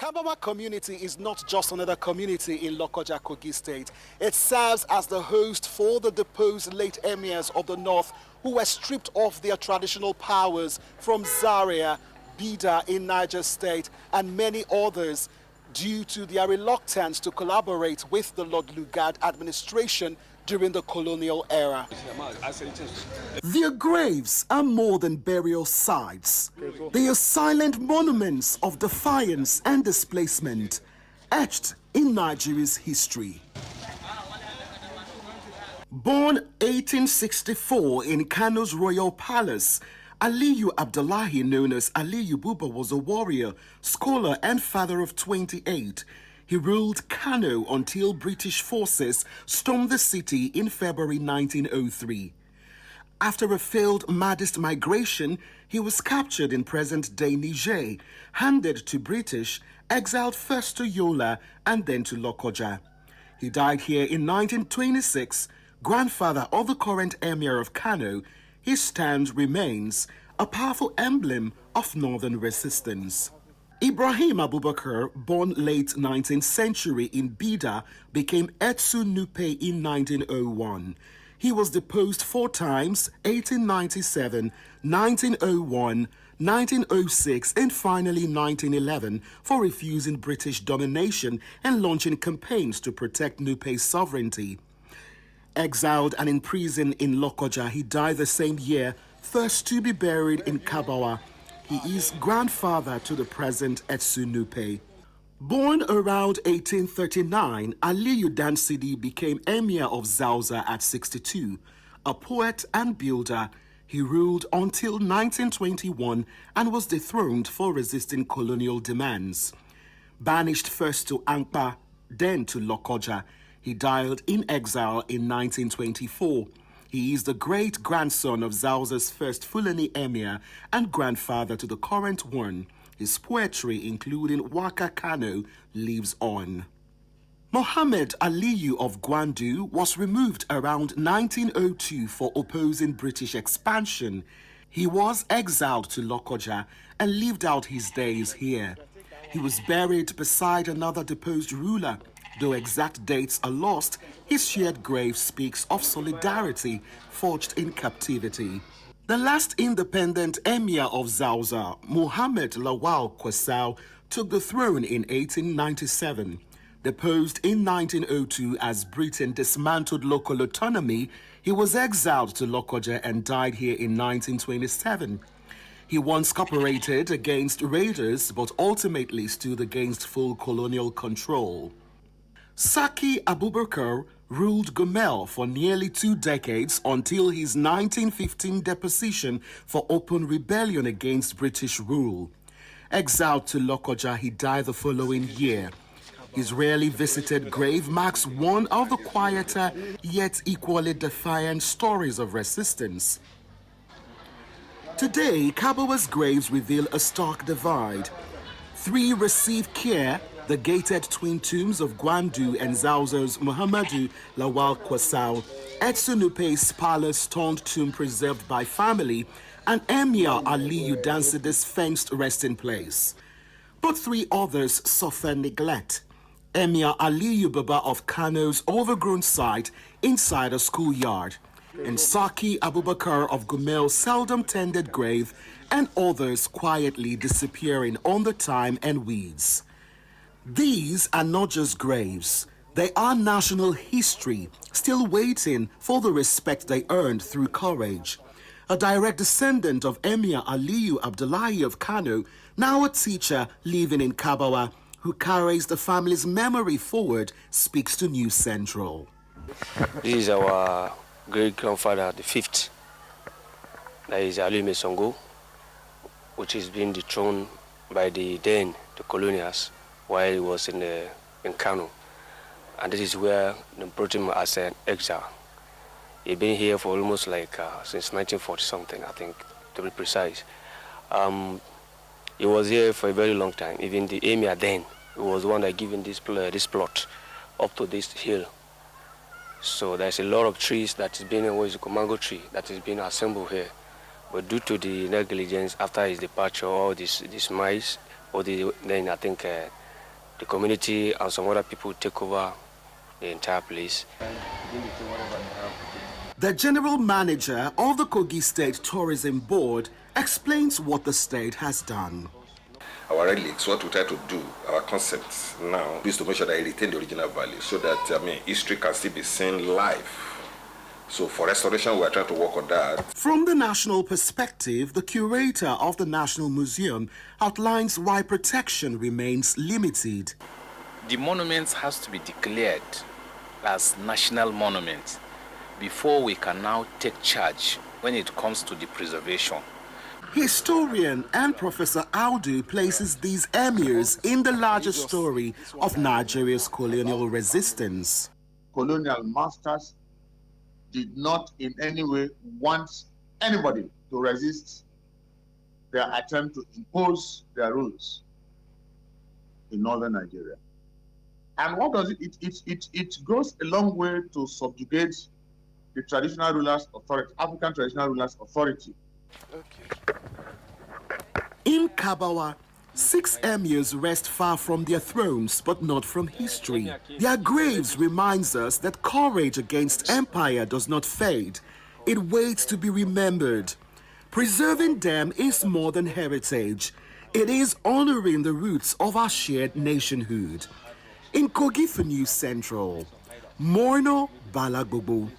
Kabawa community is not just another community in Lokoja, Kogi State. It serves as the host for the deposed late emirs of the north who were stripped of their traditional powers from Zaria, Bida in Niger State, and many others due to their reluctance to collaborate with the Lord Lugard administration during the colonial era. Their graves are more than burial sites. They are silent monuments of defiance and displacement, etched in Nigeria's history. Born 1864 in Kano's royal palace, Aliyu Abdullahi, known as Aliyu Buba, was a warrior, scholar, and father of 28. He ruled Kano until British forces stormed the city in February 1903. After a failed Mahdist migration, he was captured in present-day Niger, handed to British, exiled first to Yola and then to Lokoja. He died here in 1926, grandfather of the current emir of Kano. His stand remains a powerful emblem of northern resistance. Ibrahim Abubakar, born late 19th century in Bida, became Etsu Nupe in 1901. He was deposed 4 times, 1897, 1901, 1906, and finally 1911, for refusing British domination and launching campaigns to protect Nupe's sovereignty. Exiled and imprisoned in Lokoja, he died the same year, first to be buried in Kabawa. He is grandfather to the present Etsu Nupe. Born around 1839, Aliyu Dansidi became emir of Zauza at 62. A poet and builder, he ruled until 1921 and was dethroned for resisting colonial demands. Banished first to Ankpa, then to Lokoja, he died in exile in 1924. He is the great-grandson of Zauza's first Fulani emir and grandfather to the current one. His poetry, including Waka Kano, lives on. Mohammed Aliyu of Gwandu was removed around 1902 for opposing British expansion. He was exiled to Lokoja and lived out his days here. He was buried beside another deposed ruler. Though exact dates are lost, his shared grave speaks of solidarity forged in captivity. The last independent emir of Zauza, Muhammad Lawal Kwasau, took the throne in 1897. Deposed in 1902 as Britain dismantled local autonomy, he was exiled to Lokoja and died here in 1927. He once cooperated against raiders but ultimately stood against full colonial control. Saki Abubakar ruled Gumel for nearly 2 decades until his 1915 deposition for open rebellion against British rule. Exiled to Lokoja, he died the following year. His rarely visited grave marks one of the quieter yet equally defiant stories of resistance. Today, Kabawa's graves reveal a stark divide. 3 receive care: the gated twin tombs of Gwandu and Zauza's Muhammadu Lawal Kwasau, Etsu Nupe's palace-turned tomb preserved by family, and Emir Aliyu Dansidi's fenced resting place. But 3 others suffer neglect. Emir Aliyu Baba of Kano's overgrown site inside a schoolyard, and Saki Abubakar of Gumel's seldom-tended grave, and others quietly disappearing under time and weeds. These are not just graves. They are national history, still waiting for the respect they earned through courage. A direct descendant of Emir Aliyu Abdullahi of Kano, now a teacher living in Kabawa, who carries the family's memory forward, speaks to News Central. This is our great-grandfather, the 5th. That is Aliyu Mesongo, which is being dethroned by the colonials, while he was in Kano. And this is where they brought him as an exile. He's been here for almost since 1940 something, I think, to be precise. He was here for a very long time. Even the emir then, he was the one that given this plot up to this hill. So there's a lot of trees that has been, a mango tree that has been assembled here. But due to the negligence after his departure, all this mice, then I think the community and some other people take over the entire place. The general manager of the Kogi State Tourism Board explains what the state has done. Our relics, what we try to do, our concepts now, is to make sure that it retain the original value so that, history can still be seen live. So for restoration, we are trying to work on that. From the national perspective, the curator of the National Museum outlines why protection remains limited. The monuments has to be declared as national monuments before we can now take charge when it comes to the preservation. Historian and Professor Audu places these emirs in the larger story of Nigeria's colonial resistance. Colonial masters did not in any way want anybody to resist their attempt to impose their rules in northern Nigeria. And what does it? It goes a long way to subjugate the traditional rulers' authority, African traditional rulers' authority. Okay. In Kabawa, 6 emirs rest far from their thrones, but not from history. Their graves reminds us that courage against empire does not fade. It waits to be remembered. Preserving them is more than heritage. It is honoring the roots of our shared nationhood. In Kogi for News Central, Mana Balagbogbo.